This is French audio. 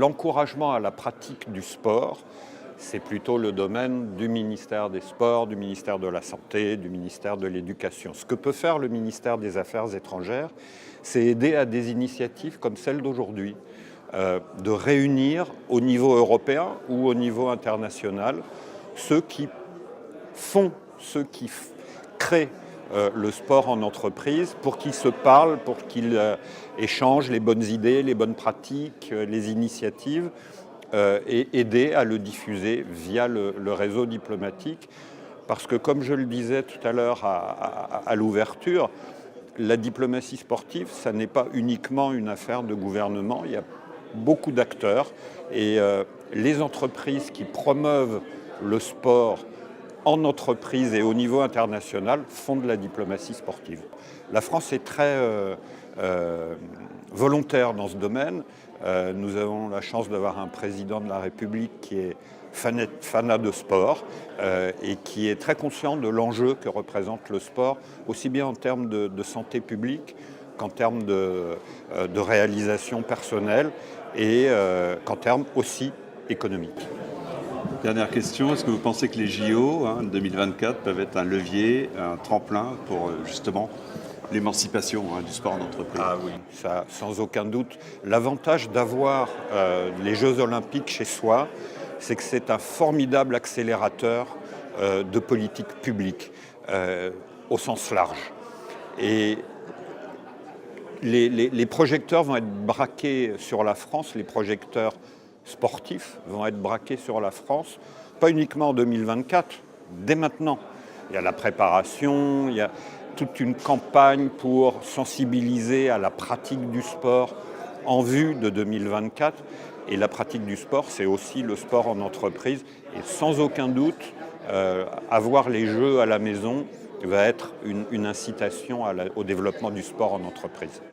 l'encouragement à la pratique du sport, c'est plutôt le domaine du ministère des Sports, du ministère de la Santé, du ministère de l'Éducation. Ce que peut faire le ministère des Affaires étrangères, c'est aider à des initiatives comme celle d'aujourd'hui, de réunir au niveau européen ou au niveau international ceux qui créent le sport en entreprise pour qu'ils se parlent, pour qu'ils échangent les bonnes idées, les bonnes pratiques, les initiatives et aider à le diffuser via le réseau diplomatique. Parce que comme je le disais tout à l'heure à l'ouverture, la diplomatie sportive, ça n'est pas uniquement une affaire de gouvernement, il y a beaucoup d'acteurs et les entreprises qui promeuvent le sport en entreprise et au niveau international font de la diplomatie sportive. La France est très volontaire dans ce domaine. Nous avons la chance d'avoir un président de la République qui est fanat de sport et qui est très conscient de l'enjeu que représente le sport, aussi bien en termes de santé publique qu'en termes de réalisation personnelle et qu'en termes aussi économiques. Dernière question, est-ce que vous pensez que les JO 2024 peuvent être un levier, un tremplin pour justement l'émancipation du sport en entreprise? Ah oui, ça, sans aucun doute. L'avantage d'avoir les Jeux Olympiques chez soi, c'est que c'est un formidable accélérateur de politique publique au sens large. Et les projecteurs vont être braqués sur la France, les projecteurs sportifs vont être braqués sur la France, pas uniquement en 2024, dès maintenant. Il y a la préparation, il y a toute une campagne pour sensibiliser à la pratique du sport en vue de 2024. Et la pratique du sport, c'est aussi le sport en entreprise. Et sans aucun doute, avoir les Jeux à la maison va être une incitation au développement du sport en entreprise.